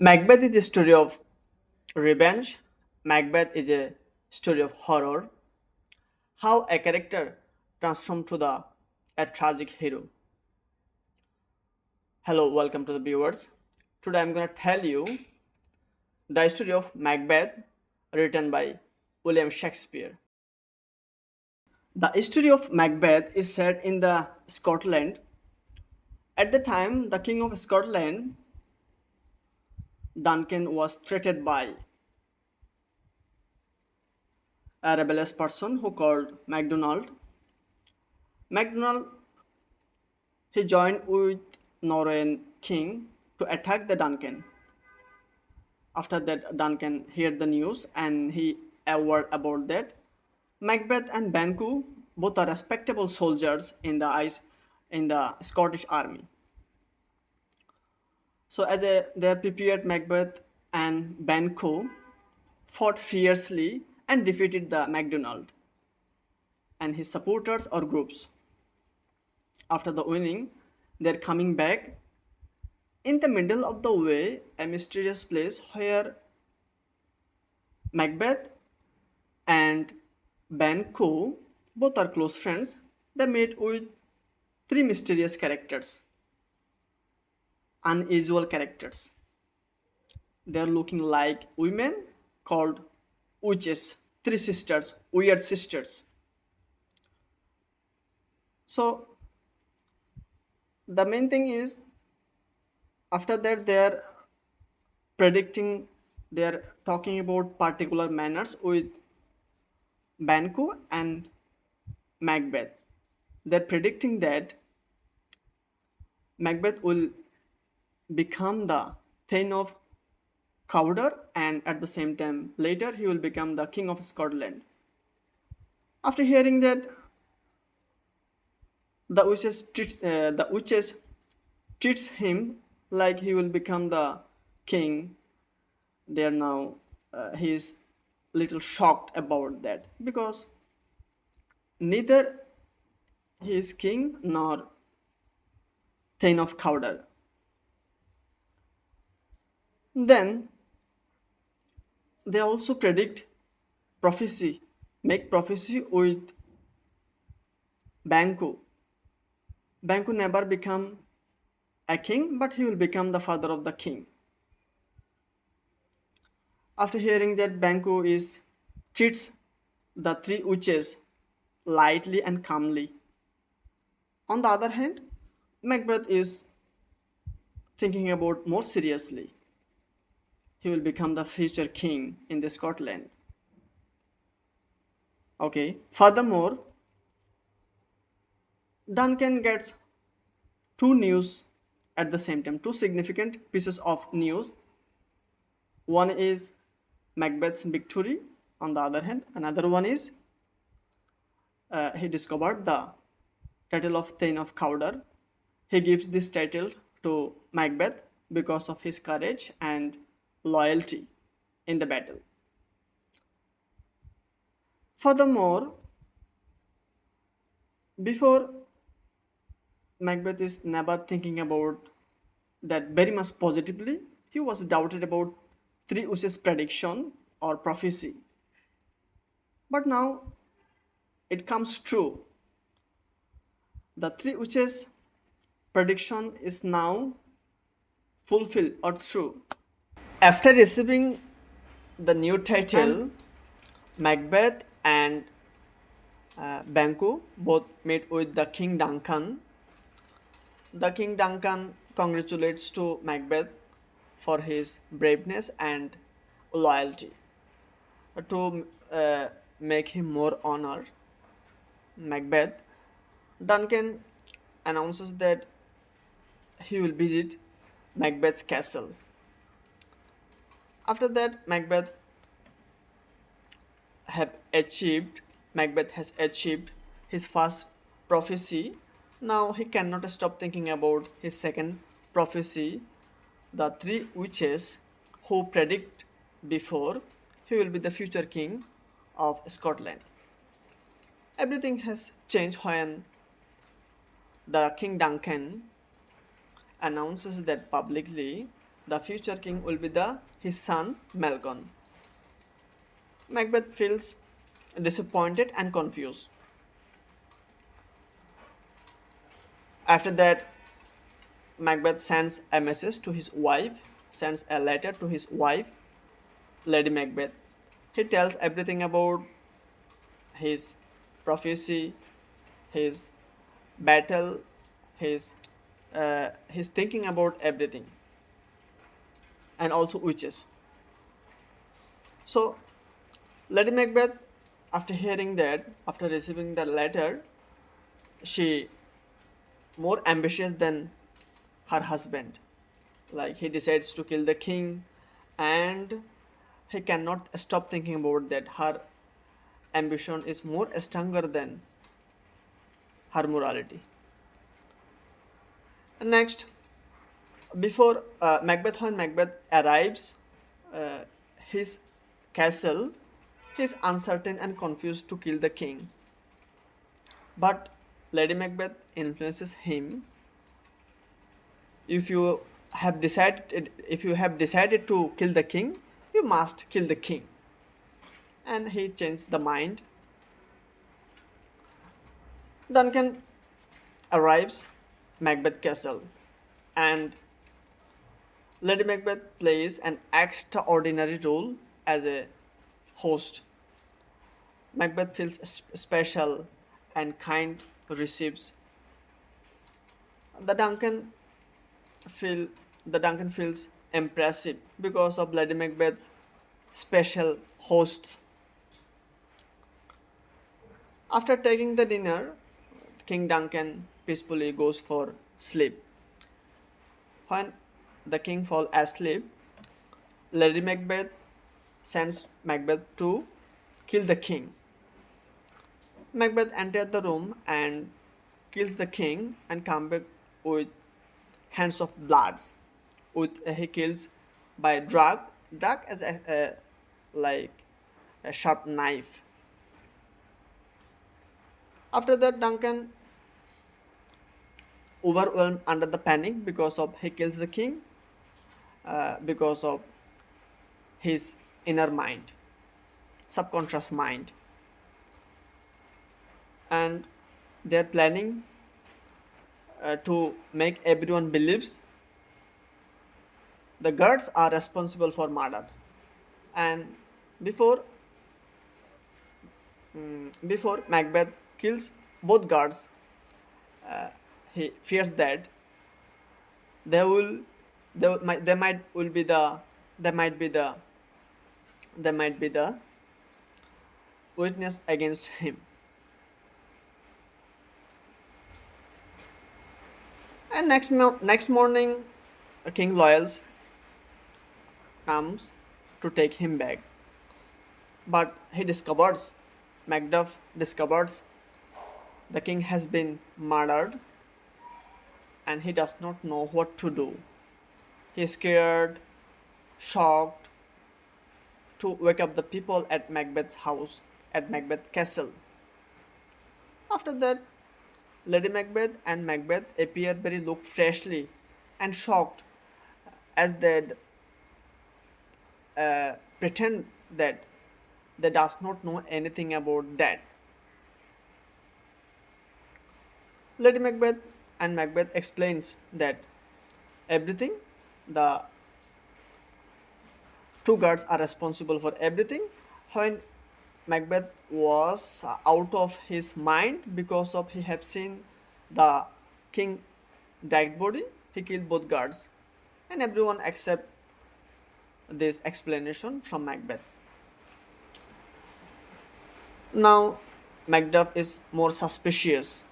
Macbeth is a story of revenge. Macbeth is a story of horror. How a character transformed to the a tragic hero. Hello, welcome to the viewers. Today I'm gonna tell you the story of Macbeth, written by William Shakespeare. The story of Macbeth is set in the Scotland. At the time, the King of Scotland, Duncan, was threatened by a rebellious person who called MacDonald. MacDonald he joined with Norwegian king to attack the Duncan. After that, Duncan heard the news and he aware about that. Macbeth and Banquo both are respectable soldiers in the Scottish army. So they are prepared, Macbeth and Banquo fought fiercely and defeated the MacDonald and his supporters or groups. After the winning, they're coming back. In the middle of the way, a mysterious place where Macbeth and Banquo, both are close friends, they meet with three mysterious characters, unusual characters. They're looking like women called witches, three sisters, weird sisters. So the main thing is after that predicting they're talking about particular manners with Banquo and Macbeth. They're predicting that Macbeth will become the Thane of Cawdor and at the same time later he will become the King of Scotland. After hearing that, the witches treats him like he will become the king. They are now he is little shocked about that because neither he is king nor Thane of Cawdor. Then they also predict prophecy, make prophecy with Banquo. Banquo never become a king, but he will become the father of the king. After hearing that, Banquo is treats the three witches lightly and calmly. On the other hand, Macbeth is thinking about more seriously. He will become the future king in the Scotland. Okay. Furthermore, Duncan gets two news at the same time, two significant pieces of news. One is Macbeth's victory. On the other hand, another one is he discovered the title of Thane of Cawdor. He gives this title to Macbeth because of his courage and loyalty in the battle. Furthermore, before Macbeth is never thinking about that very much positively, he was doubted about three witches' prediction or prophecy. But now it comes true. The three witches' prediction is now fulfilled or true. After receiving the new title, Macbeth and Banquo both met with the King Duncan. The King Duncan congratulates to Macbeth for his braveness and loyalty. To make him more honor, Macbeth, Duncan announces that he will visit Macbeth's castle. After that, Macbeth has achieved his first prophecy. Now he cannot stop thinking about his second prophecy. The three witches who predict before he will be the future king of Scotland. Everything has changed when the King Duncan announces that publicly the future king will be his son Malcolm. Macbeth feels disappointed and confused. After that, Macbeth sends a message to his wife, sends a letter to his wife, Lady Macbeth. He tells everything about his prophecy, his battle, his thinking about everything, and also witches. So, Lady Macbeth, after hearing that, after receiving the letter, she more ambitious than her husband. Like he decides to kill the king, and he cannot stop thinking about that. Her ambition is more stronger than her morality. Next, before when Macbeth arrives his castle, he is uncertain and confused to kill the king. But Lady Macbeth influences him. If you have decided to kill the king, you must kill the king. And he changed the mind. Duncan arrives Macbeth castle, and Lady Macbeth plays an extraordinary role as a host. Macbeth feels special and kind, receives. The Duncan feel the Duncan feels impressive because of Lady Macbeth's special host. After taking the dinner, King Duncan peacefully goes for sleep. When the king falls asleep, Lady Macbeth sends Macbeth to kill the king. Macbeth enters the room and kills the king and comes back with hands of bloods. He kills by drag as like a sharp knife. After that, Duncan overwhelmed under the panic because of he kills the king because of his inner mind, subconscious mind, and they're planning to make everyone believes the guards are responsible for murder. And before before Macbeth kills both guards, he fears that there will there might will be the there might be the there might be the witness against him. And next morning, King Loyals comes to take him back, but Macduff discovers the king has been murdered, and he does not know what to do. He is scared, shocked, to wake up the people at Macbeth's house, at Macbeth Castle. After that, Lady Macbeth and Macbeth appear very look freshly and shocked, as they pretend that they does not know anything about that. Lady Macbeth and Macbeth explains that everything, the two guards are responsible for everything. When Macbeth was out of his mind because of he have seen the king dead body, he killed both guards, and everyone accept this explanation from Macbeth. Now Macduff is more suspicious.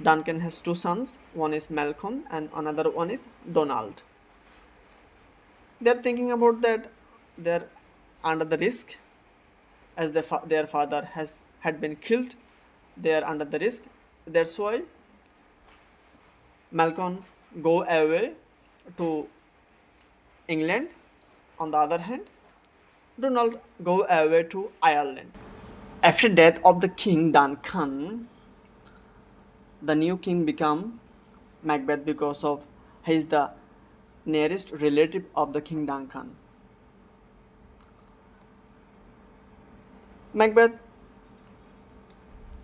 Duncan has two sons, one is Malcolm and another one is Donald. They're thinking about that they're under the risk, as their father had been killed. They are under the risk. That's why Malcolm go away to England. On the other hand, Donald go away to Ireland. After death of the king Duncan, the new king become Macbeth because of he is the nearest relative of the King Duncan. Macbeth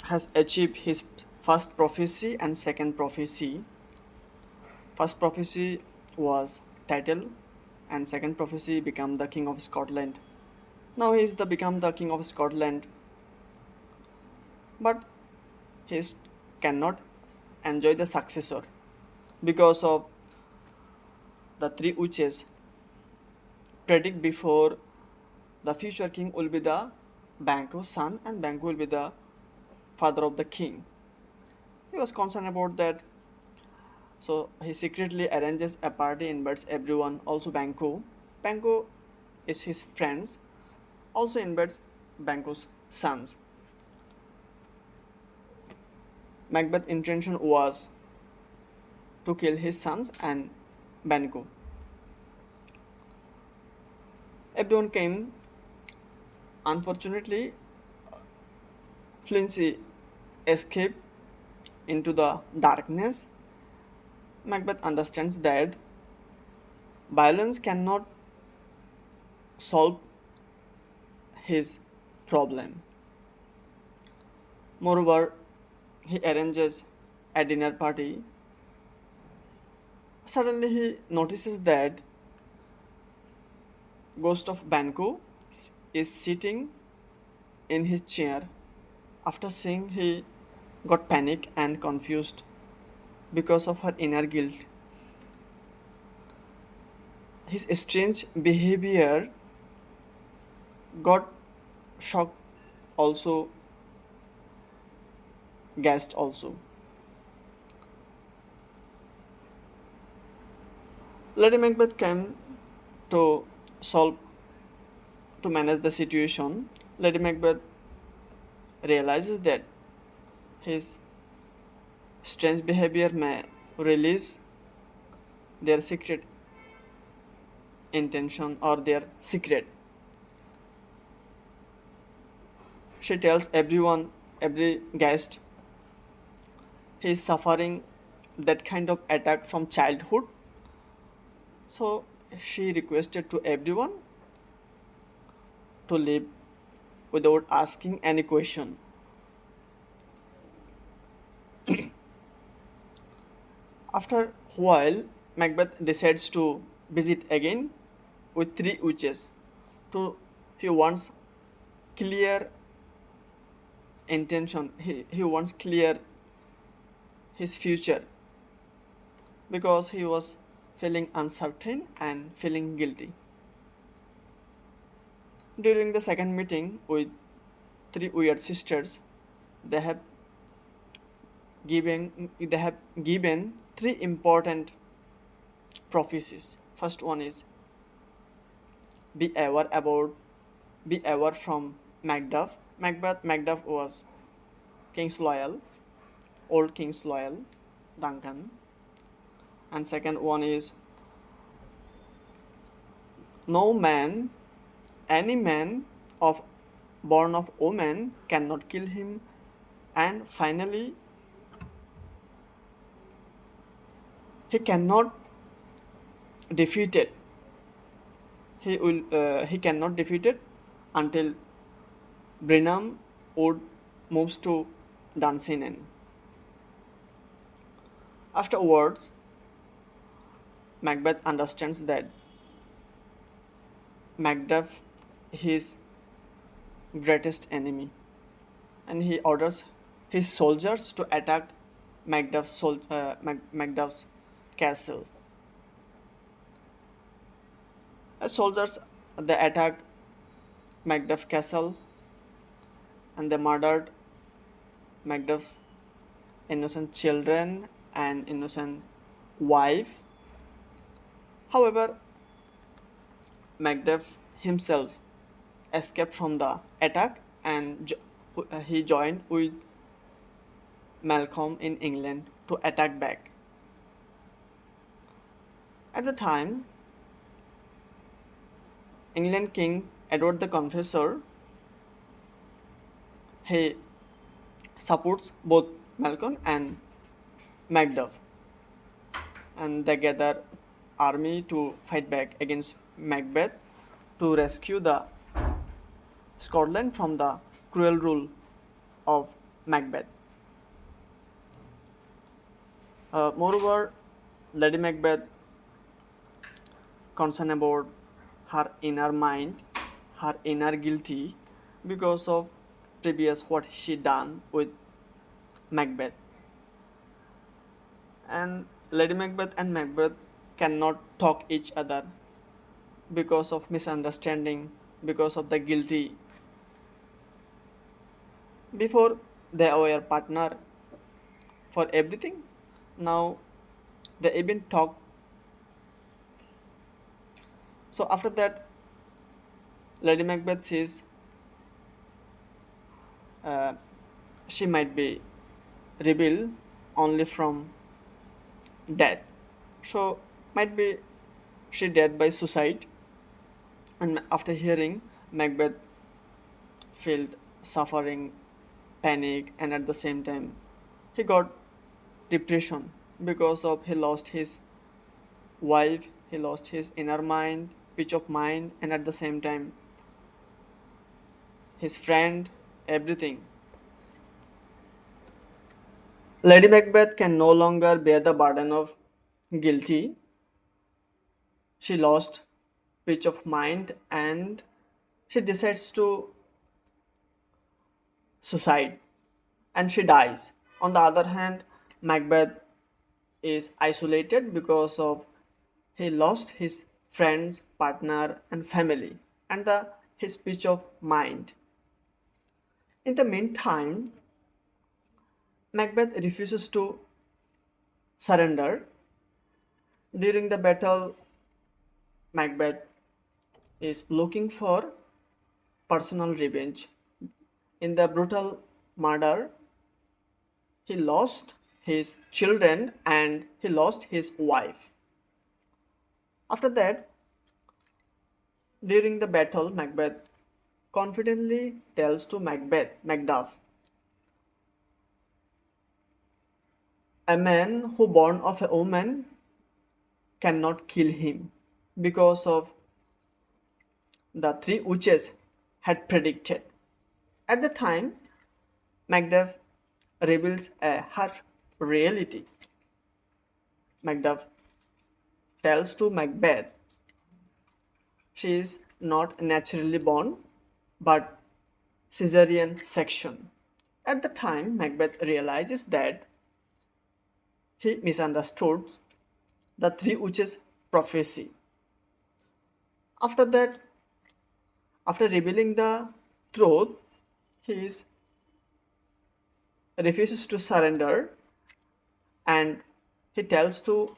has achieved his first prophecy and second prophecy. First prophecy was title, and second prophecy become the King of Scotland. Now he is the become the King of Scotland, but he cannot enjoy the successor because of the three witches predict before the future king will be the Banquo's son and Banquo will be the father of the king. He was concerned about that, so he secretly arranges a party, invites everyone, also Banquo. Banquo is his friends, also invites Banquo's sons. Macbeth's intention was to kill his sons and Banquo. Everyone came. Unfortunately, Flincy escaped into the darkness. Macbeth understands that violence cannot solve his problem. Moreover, he arranges a dinner party. Suddenly, he notices that ghost of Banquo is sitting in his chair. After seeing, he got panic and confused because of her inner guilt. His strange behavior got shocked, also gassed also. Lady Macbeth came to solve to manage the situation. Lady Macbeth realizes that his strange behavior may release their secret intention or their secret. She tells everyone, every guest, he is suffering that kind of attack from childhood. So she requested to everyone to leave without asking any question. After a while, Macbeth decides to visit again with three witches. To he wants clear intention. He wants clear his future because he was feeling uncertain and feeling guilty. During the second meeting with three weird sisters, they have given three important prophecies. First one is be aware from Macduff. Macduff was King's loyal, old King's loyal, Duncan. And second one is no man, any man of born of woman cannot kill him. And finally, he cannot defeat it. He cannot defeat it until Brenham would moves to Dunsinane. Afterwards, Macbeth understands that Macduff his greatest enemy, and he orders his soldiers to attack Macduff's castle. As soldiers, they attacked Macduff castle and they murdered Macduff's innocent children and innocent wife. However, Macduff himself escaped from the attack and he joined with Malcolm in England to attack back. At the time, England King Edward the Confessor, he supports both Malcolm and Macduff, and they gather army to fight back against Macbeth to rescue the Scotland from the cruel rule of Macbeth. Moreover, Lady Macbeth concerned about her inner mind, her inner guilty because of previous what she done with Macbeth. And Lady Macbeth and Macbeth cannot talk each other because of misunderstanding, because of the guilty. Before they were partner for everything, now they even talk. So after that, Lady Macbeth says uh, she might be rebel only from death. So might be she dead by suicide. And after hearing, Macbeth felt suffering, panic, and at the same time he got depression because of he lost his wife, he lost his inner mind, peace of mind, and at the same time his friend, everything. Lady Macbeth can no longer bear the burden of guilty. She lost peace of mind and she decides to suicide and she dies. On the other hand, Macbeth is isolated because of he lost his friends, partner, and family, and his peace of mind. In the meantime, Macbeth refuses to surrender. During the battle, Macbeth is looking for personal revenge. In the brutal murder, he lost his children and he lost his wife. After that, during the battle, Macbeth confidently tells to Macduff, a man who born of a woman cannot kill him because of the three witches had predicted. At the time, Macduff reveals a harsh reality. Macduff tells to Macbeth she is not naturally born but caesarean section. At the time, Macbeth realizes that he misunderstood the three witches' prophecy. After that, after revealing the truth, he refuses to surrender and he tells to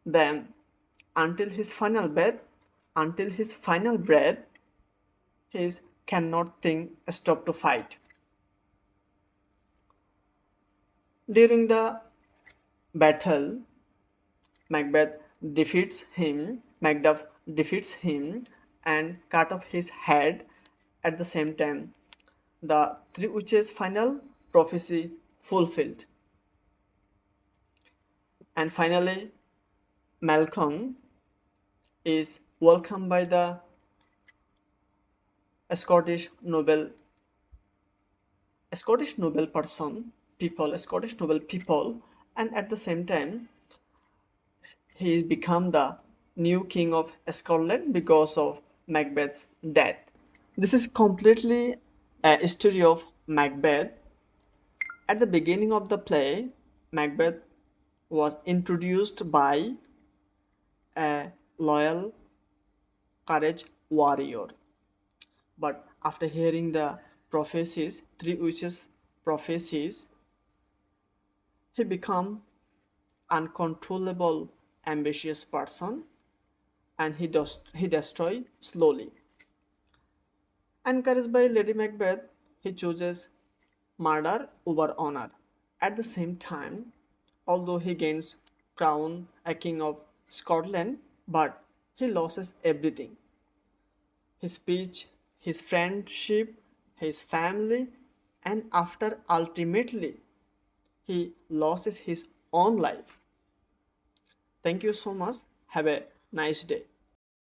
them until his final breath, until his final breath, he cannot think stop to fight. During the battle, Macduff defeats him and cut off his head. At the same time, the three witches' final prophecy fulfilled. And finally, Malcolm is welcomed by the Scottish noble, Scottish noble people, and at the same time, he is become the new king of Scotland because of Macbeth's death. This is completely a story of Macbeth. At the beginning of the play, Macbeth was introduced by a loyal courage warrior. But after hearing the prophecies, three witches' prophecies, he become uncontrollable, ambitious person, and he destroy slowly. Encouraged by Lady Macbeth, he chooses murder over honor. At the same time, although he gains crown a king of Scotland, but he loses everything. His speech, his friendship, his family, and after ultimately he loses his own life. Thank you so much. Have a Nice day.